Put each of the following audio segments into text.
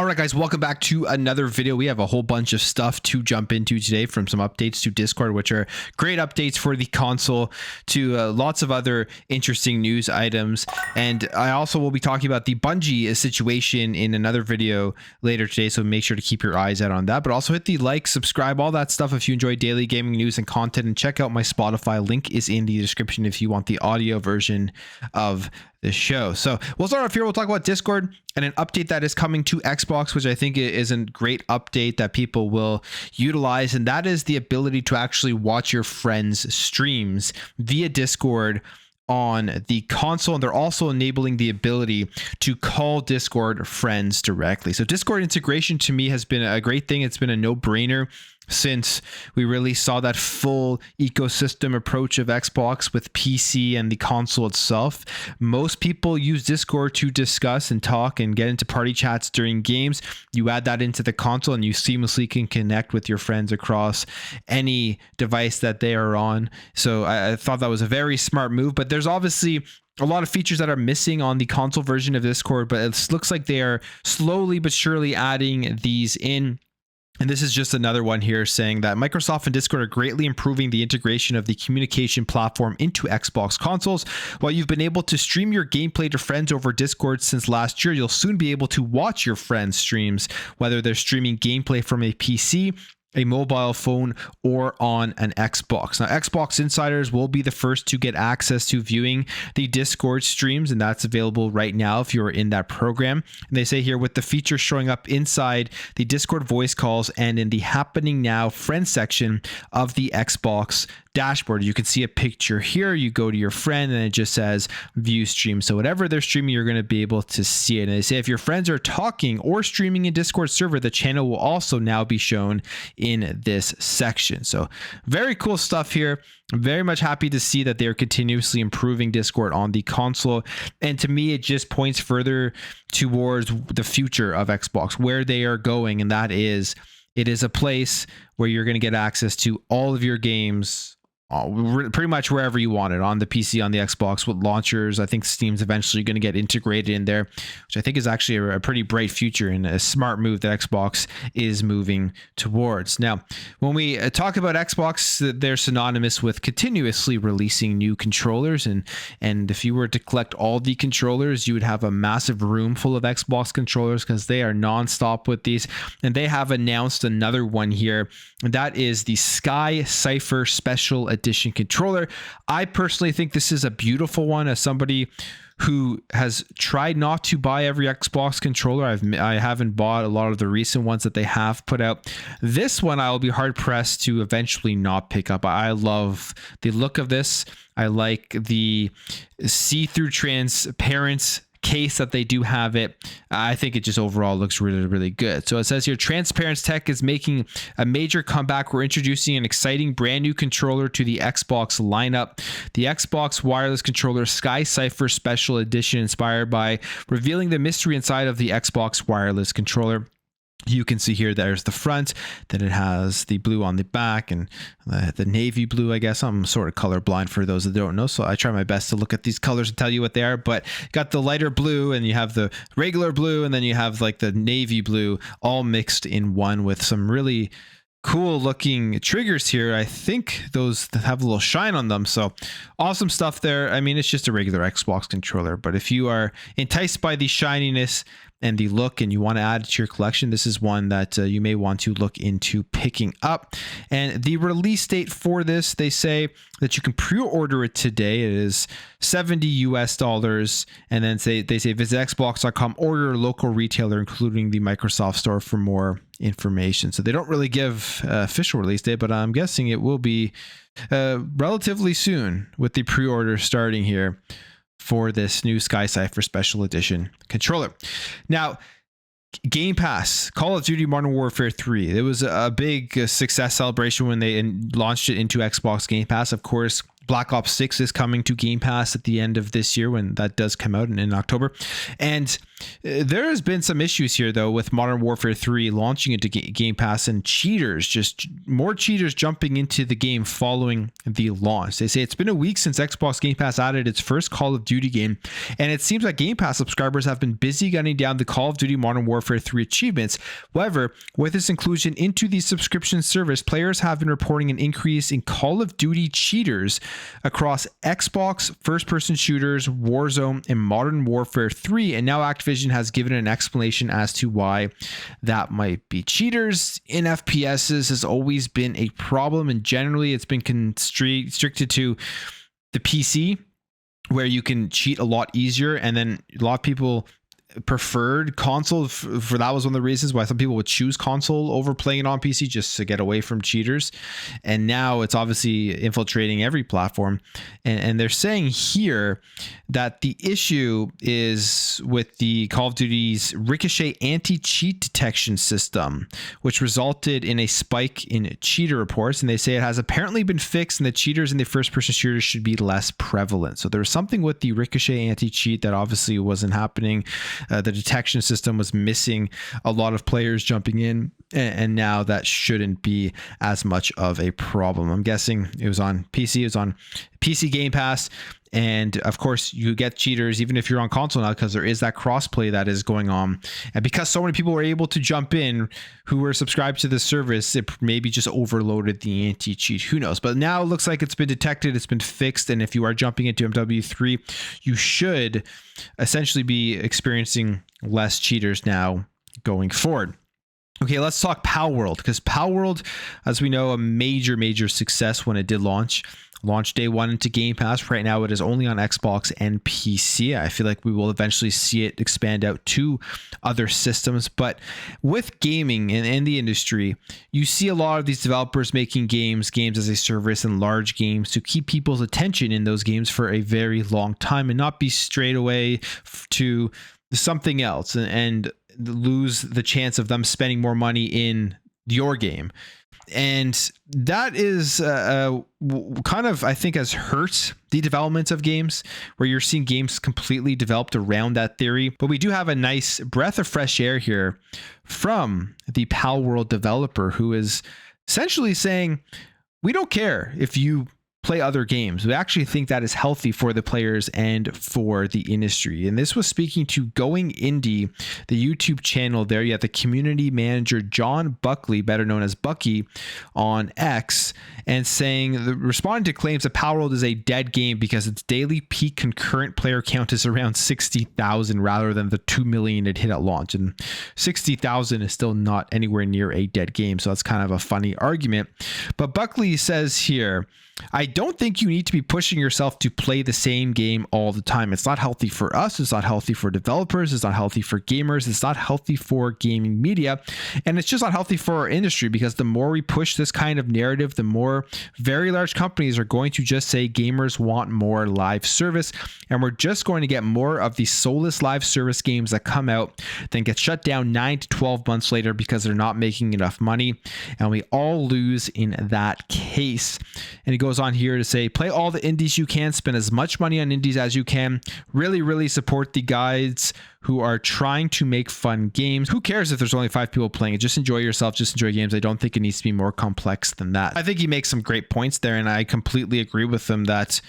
All right, guys, welcome back to another video. We have a whole bunch of stuff to jump into today, from some updates to Discord, which are great updates for the console, to lots of other interesting news items. And I also will be talking about the Bungie situation in another video later today, so make sure to keep your eyes out on that. But also hit the like, subscribe, all that stuff if you enjoy daily gaming news and content, and check out my Spotify. Link is in the description if you want the audio version of the show. So we'll start off here. We'll talk about Discord and an update that is coming to Xbox, which I think is a great update that people will utilize. And that is the ability to actually watch your friends' streams via Discord on the console. And they're also enabling the ability to call Discord friends directly. So Discord integration to me has been a great thing. It's been a no-brainer since we really saw that full ecosystem approach of Xbox with PC and the console itself. Most people use Discord to discuss and talk and get into party chats during games. You add that into the console and you seamlessly can connect with your friends across any device that they are on. So I thought that was a very smart move, but there's obviously a lot of features that are missing on the console version of Discord, but it looks like they are slowly but surely adding these in. And this is just another one here saying that Microsoft and Discord are greatly improving the integration of the communication platform into Xbox consoles. While you've been able to stream your gameplay to friends over Discord since last year, you'll soon be able to watch your friends' streams, whether they're streaming gameplay from a PC, a mobile phone, or on an Xbox. Now, Xbox insiders will be the first to get access to viewing the Discord streams, and that's available right now if you're in that program. And they say here, with the feature showing up inside the Discord voice calls and in the happening now friends section of the Xbox dashboard, you can see a picture here. You go to your friend and it just says view stream. So whatever they're streaming, you're going to be able to see it. And they say if your friends are talking or streaming in Discord server, the channel will also now be shown in this section. So very cool stuff here. I'm very much happy to see that they're continuously improving Discord on the console. And to me, it just points further towards the future of Xbox, where they are going. And that is, it is a place where you're going to get access to all of your games pretty much wherever you want it, on the PC, on the Xbox, with launchers. I think Steam's eventually going to get integrated in there, which I think is actually a pretty bright future and a smart move that Xbox is moving towards. Now, when we talk about Xbox, they're synonymous with continuously releasing new controllers, and if you were to collect all the controllers, you would have a massive room full of Xbox controllers, because they are nonstop with these. And they have announced another one here, and that is the Sky Cypher Special Edition controller. I personally think this is a beautiful one. As somebody who has tried not to buy every Xbox controller, I haven't bought a lot of the recent ones that they have put out. This one I will be hard pressed to eventually not pick up. I love the look of this. I like the see-through transparent case that they do have it. I think it just overall looks really, really good. So it says here, Transparent Tech is making a major comeback. We're introducing an exciting brand new controller to the Xbox lineup. The Xbox wireless controller Sky Cypher Special Edition, inspired by revealing the mystery inside of the Xbox wireless controller. You can see here, there's the front, then it has the blue on the back and the navy blue, I guess. I'm sort of colorblind for those that don't know, so I try my best to look at these colors and tell you what they are. But got the lighter blue, and you have the regular blue, and then you have like the navy blue, all mixed in one, with some really cool looking triggers here. I think those have a little shine on them. So awesome stuff there. I mean, it's just a regular Xbox controller, but if you are enticed by the shininess and the look and you want to add it to your collection, this is one that you may want to look into picking up. And the release date for this, they say that you can pre-order it today. It is $70 US, and then they say visit xbox.com, order a local retailer including the Microsoft Store for more information. So they don't really give official release date, but I'm guessing it will be relatively soon, with the pre-order starting here for this new Sky Cypher Special Edition controller. Now, Game Pass, Call of Duty Modern Warfare 3. It was a big success celebration when they launched it into Xbox Game Pass. Of course, Black Ops 6 is coming to Game Pass at the end of this year when that does come out in October. And there has been some issues here, though, with Modern Warfare 3 launching into Game Pass and cheaters, just more cheaters jumping into the game following the launch. They say it's been a week since Xbox Game Pass added its first Call of Duty game, and it seems like Game Pass subscribers have been busy gunning down the Call of Duty Modern Warfare 3 achievements. However, with its inclusion into the subscription service, players have been reporting an increase in Call of Duty cheaters across Xbox, first-person shooters, Warzone, and Modern Warfare 3, and now Activision has given an explanation as to why that might be. Cheaters in FPSs has always been a problem, and generally it's been constricted to the PC, where you can cheat a lot easier, and then a lot of people preferred console for that was one of the reasons why some people would choose console over playing it on PC, just to get away from cheaters. And now it's obviously infiltrating every platform, and they're saying here that the issue is with the Call of Duty's Ricochet anti-cheat detection system, which resulted in a spike in cheater reports, and they say it has apparently been fixed and the cheaters in the first-person shooters should be less prevalent. So there was something with the Ricochet anti-cheat that obviously wasn't happening. The detection system was missing a lot of players jumping in, and now that shouldn't be as much of a problem. I'm guessing it was on PC, it was on PC Game Pass, and of course you get cheaters even if you're on console now, because there is that crossplay that is going on, and because so many people were able to jump in who were subscribed to the service, it maybe just overloaded the anti-cheat, who knows. But now it looks like it's been detected, it's been fixed, and if you are jumping into MW3, you should essentially be experiencing less cheaters now going forward. Okay, let's talk Palworld, because Palworld, as we know, a major success when it did launch day one into Game Pass. Right now it is only on Xbox and PC. I feel like we will eventually see it expand out to other systems. But with gaming and the industry, you see a lot of these developers making games as a service, and large games to keep people's attention in those games for a very long time and not be straight away to something else and lose the chance of them spending more money in your game. And that is kind of, I think, has hurt the development of games, where you're seeing games completely developed around that theory. But we do have a nice breath of fresh air here from the Palworld developer, who is essentially saying, we don't care if you play other games. We actually think that is healthy for the players and for the industry. And this was speaking to Going Indie, the YouTube channel there. You have the community manager John Buckley, better known as Bucky, on X, and responding to claims that Palworld is a dead game because its daily peak concurrent player count is around 60,000 rather than the 2 million it hit at launch. And 60,000 is still not anywhere near a dead game. So that's kind of a funny argument. But Buckley says here, I don't think you need to be pushing yourself to play the same game all the time. It's not healthy for us. It's not healthy for developers. It's not healthy for gamers. It's not healthy for gaming media. And it's just not healthy for our industry, because the more we push this kind of narrative, the more very large companies are going to just say gamers want more live service. And we're just going to get more of these soulless live service games that come out, then get shut down 9 to 12 months later because they're not making enough money. And we all lose in that case. And he goes on here to say, play all the indies you can, spend as much money on indies as you can, really support the guys who are trying to make fun games. Who cares if there's only 5 people playing it? Just enjoy yourself, just enjoy games. I don't think it needs to be more complex than that. I think he makes some great points there, and I completely agree with him that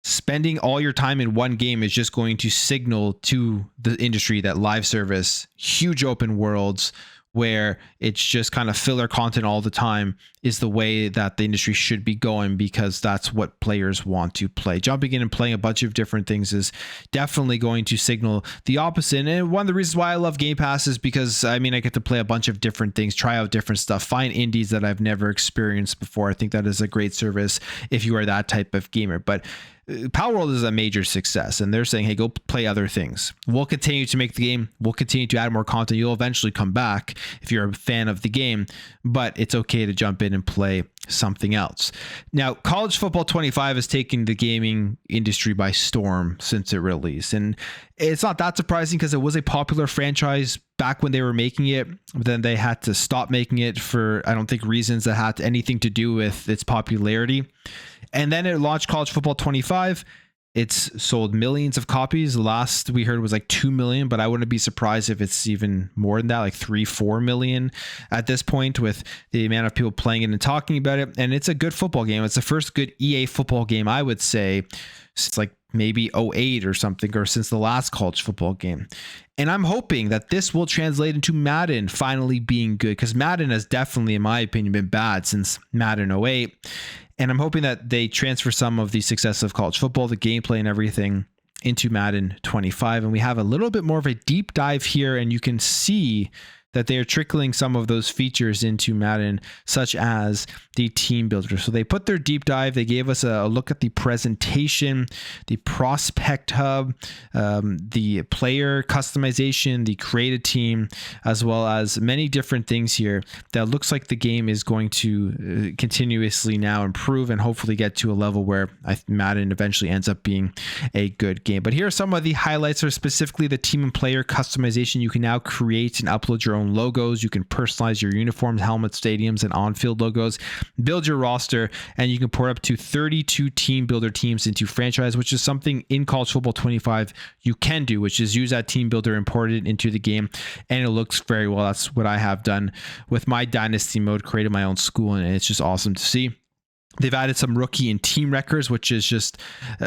spending all your time in one game is just going to signal to the industry that live service, huge open worlds, where it's just kind of filler content all the time, is the way that the industry should be going, because that's what players want to play. Jumping in and playing a bunch of different things is definitely going to signal the opposite. And one of the reasons why I love Game Pass is because, I mean, I get to play a bunch of different things, try out different stuff, find indies that I've never experienced before. I think that is a great service if you are that type of gamer. But Palworld is a major success, and they're saying, hey, go play other things. We'll continue to make the game. We'll continue to add more content. You'll eventually come back if you're a fan of the game, but it's okay to jump in and play something else. Now, College Football 25 has taken the gaming industry by storm since it released, and it's not that surprising because it was a popular franchise back when they were making it, but then they had to stop making it for, I don't think, reasons that had anything to do with its popularity. And then it launched College Football 25. It's sold millions of copies. Last we heard was like 2 million, but I wouldn't be surprised if it's even more than that, like 3-4 million at this point, with the amount of people playing it and talking about it. And it's a good football game. It's the first good EA football game, I would say, since like maybe 08 or something, or since the last college football game. And I'm hoping that this will translate into Madden finally being good, because Madden has definitely, in my opinion, been bad since Madden 08. And I'm hoping that they transfer some of the success of college football, the gameplay and everything, into Madden 25. And we have a little bit more of a deep dive here, and you can see that they are trickling some of those features into Madden, such as the team builder. So they put their deep dive. They gave us a look at the presentation, the prospect hub, the player customization, the create a team, as well as many different things here that looks like the game is going to continuously now improve and hopefully get to a level where Madden eventually ends up being a good game. But here are some of the highlights, or specifically the team and player customization. You can now create and upload your own logos. You can personalize your uniforms, helmets, stadiums, and on-field logos, build your roster, and you can port up to 32 team builder teams into franchise, which is something in College Football 25 you can do, which is use that team builder, import it into the game, and it looks very well. That's what I have done with my dynasty mode, created my own school, and it's just awesome to see. They've added some rookie and team records, which is just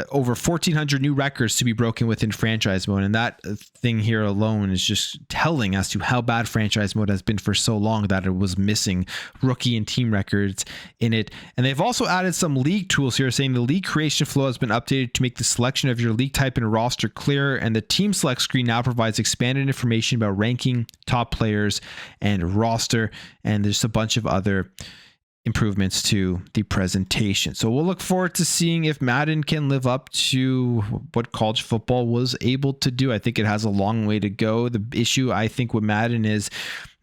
over 1,400 new records to be broken within franchise mode. And that thing here alone is just telling as to how bad franchise mode has been for so long, that it was missing rookie and team records in it. And they've also added some league tools here, saying the league creation flow has been updated to make the selection of your league type and roster clearer. And the team select screen now provides expanded information about ranking, top players, and roster. And there's a bunch of other improvements to the presentation. So we'll look forward to seeing if Madden can live up to what college football was able to do. I think it has a long way to go. The issue, I think, with Madden is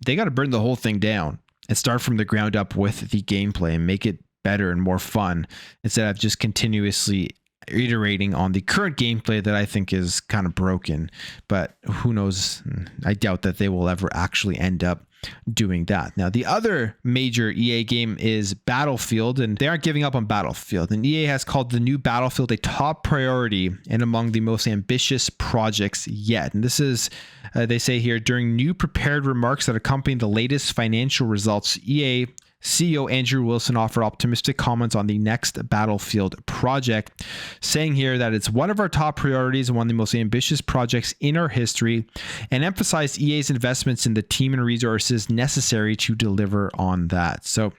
they got to burn the whole thing down and start from the ground up with the gameplay and make it better and more fun, instead of just continuously iterating on the current gameplay that I think is kind of broken. But who knows? I doubt that they will ever actually end up doing that. Now, the other major EA game is Battlefield, and they aren't giving up on Battlefield. And EA has called the new Battlefield a top priority and among the most ambitious projects yet. And this is, they say here, during new prepared remarks that accompany the latest financial results, EA CEO Andrew Wilson offered optimistic comments on the next Battlefield project, saying here that it's one of our top priorities and one of the most ambitious projects in our history, and emphasized EA's investments in the team and resources necessary to deliver on that. So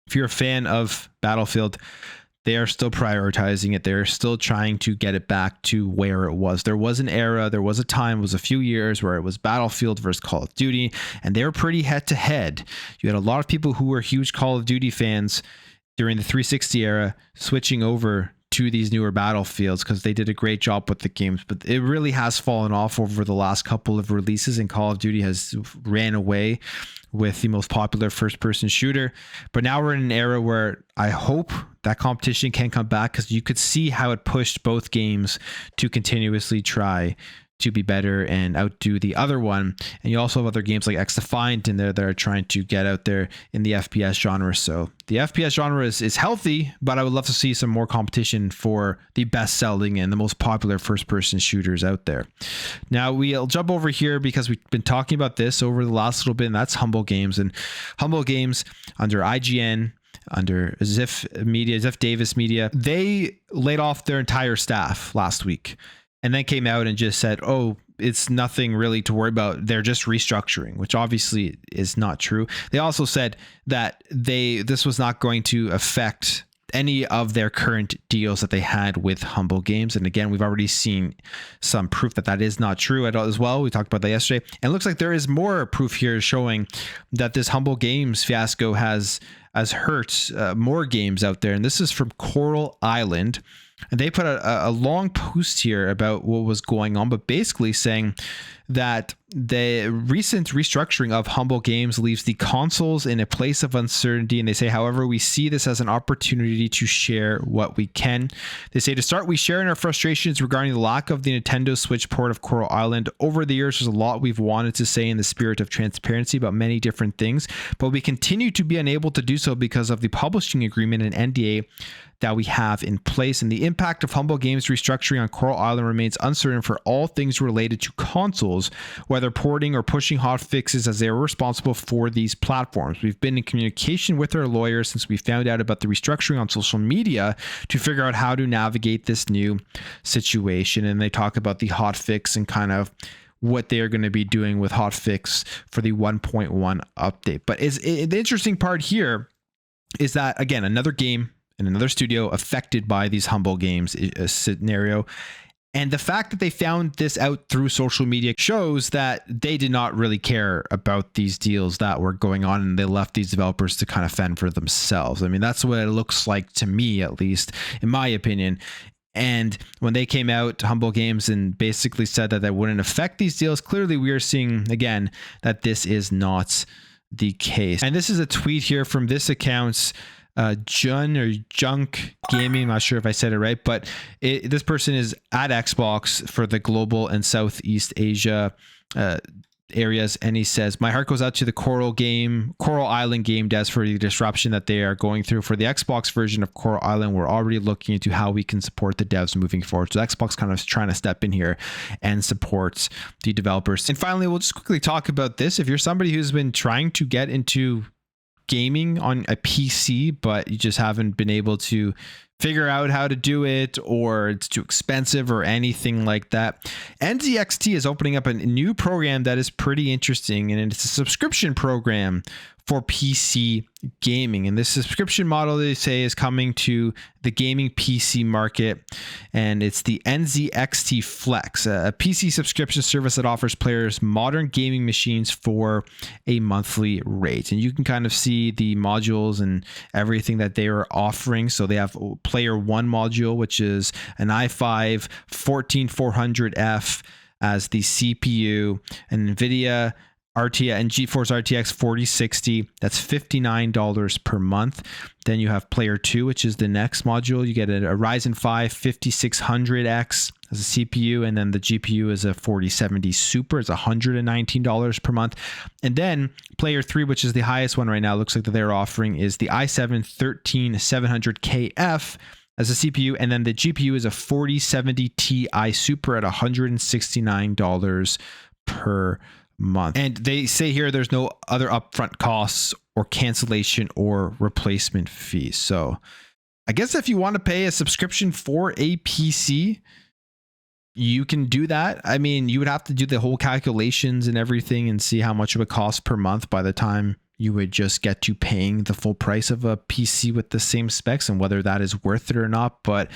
if you're a fan of Battlefield, they are still prioritizing it. They're still trying to get it back to where it was. There was an era, there was a time, it was a few years where it was Battlefield versus Call of Duty, and they were pretty head to head. You had a lot of people who were huge Call of Duty fans during the 360 era switching over to these newer Battlefields because they did a great job with the games, but it really has fallen off over the last couple of releases, and Call of Duty has ran away with the most popular first-person shooter. But now we're in an era where I hope that competition can come back, because you could see how it pushed both games to continuously try to be better and outdo the other one. And you also have other games like X Defiant in there that are trying to get out there in the FPS genre. So the FPS genre is healthy, but I would love to see some more competition for the best selling and the most popular first person shooters out there. Now we'll jump over here because we've been talking about this over the last little bit, and that's Humble Games. And Humble Games, under IGN, under Ziff Davis Media, they laid off their entire staff last week, and then came out and just said, oh, it's nothing really to worry about. They're just restructuring, which obviously is not true. They also said that this was not going to affect any of their current deals that they had with Humble Games. And again, we've already seen some proof that that is not true at all as well. We talked about that yesterday. And it looks like there is more proof here showing that this Humble Games fiasco has hurt more games out there. And this is from Coral Island. And they put a long post here about what was going on, but basically saying that the recent restructuring of Humble Games leaves the consoles in a place of uncertainty. And they say, however, we see this as an opportunity to share what we can. They say, to start, we share in our frustrations regarding the lack of the Nintendo Switch port of Coral Island. Over the years, there's a lot we've wanted to say in the spirit of transparency about many different things, but we continue to be unable to do so because of the publishing agreement and NDA that we have in place, and the impact of Humble Games restructuring on Coral Island remains uncertain for all things related to consoles, whether porting or pushing hot fixes, as they are responsible for these platforms. We've been in communication with our lawyers since we found out about the restructuring on social media to figure out how to navigate this new situation. And they talk about the hot fix and kind of what they are going to be doing with hotfix for the 1.1 update. But the interesting part here is that, again, another game and another studio affected by these Humble Games scenario. And the fact that they found this out through social media shows that they did not really care about these deals that were going on, and they left these developers to kind of fend for themselves. I mean, that's what it looks like to me, at least in my opinion. And when they came out, Humble Games, and basically said that that wouldn't affect these deals, clearly we are seeing again that this is not the case. And this is a tweet here from this account's Junk Gaming. I'm not sure if I said it right, but this person is at Xbox for the global and Southeast Asia areas, and he says, my heart goes out to the Coral Island game devs for the disruption that they are going through. For the Xbox version of Coral Island, we're already looking into how we can support the devs moving forward. So Xbox kind of trying to step in here and support the developers. And finally, we'll just quickly talk about this. If you're somebody who's been trying to get into gaming on a PC, but you just haven't been able to figure out how to do it, or it's too expensive or anything like that, NZXT is opening up a new program that is pretty interesting, and it's a subscription program for PC gaming. And this subscription model, they say, is coming to the gaming PC market, and it's the NZXT Flex, a PC subscription service that offers players modern gaming machines for a monthly rate. And you can kind of see the modules and everything that they are offering. So they have Player One module, which is an i5 14400F as the CPU, and NVIDIA RTX and GeForce RTX 4060, that's $59 per month. Then you have Player 2, which is the next module. You get a Ryzen 5 5600X as a CPU, and then the GPU is a 4070 Super. It's $119 per month. And then Player 3, which is the highest one right now, looks like that they're offering, is the i7 13700KF as a CPU, and then the GPU is a 4070 Ti Super at $169 per month. And they say here there's no other upfront costs or cancellation or replacement fees. So I guess if you want to pay a subscription for a PC, you can do that. I mean, you would have to do the whole calculations and everything and see how much it would cost per month by the time you would just get to paying the full price of a PC with the same specs, and whether that is worth it or not. But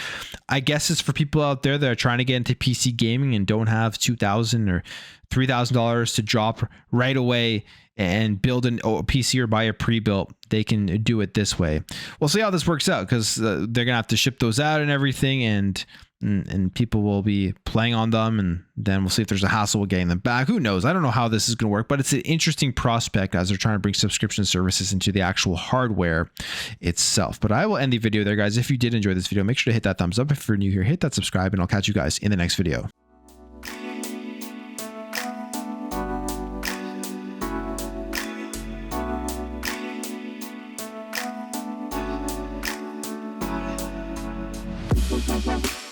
I guess it's for people out there that are trying to get into PC gaming and don't have $2,000 or $3,000 to drop right away and build a PC or buy a pre-built. They can do it this way. We'll see how this works out, because they're gonna have to ship those out and everything, and people will be playing on them, and then we'll see if there's a hassle with getting them back. Who knows? I don't know how this is going to work, but it's an interesting prospect as they're trying to bring subscription services into the actual hardware itself. But I will end the video there, guys. If you did enjoy this video, make sure to hit that thumbs up. If you're new here, hit that subscribe, and I'll catch you guys in the next video. We'll be right back.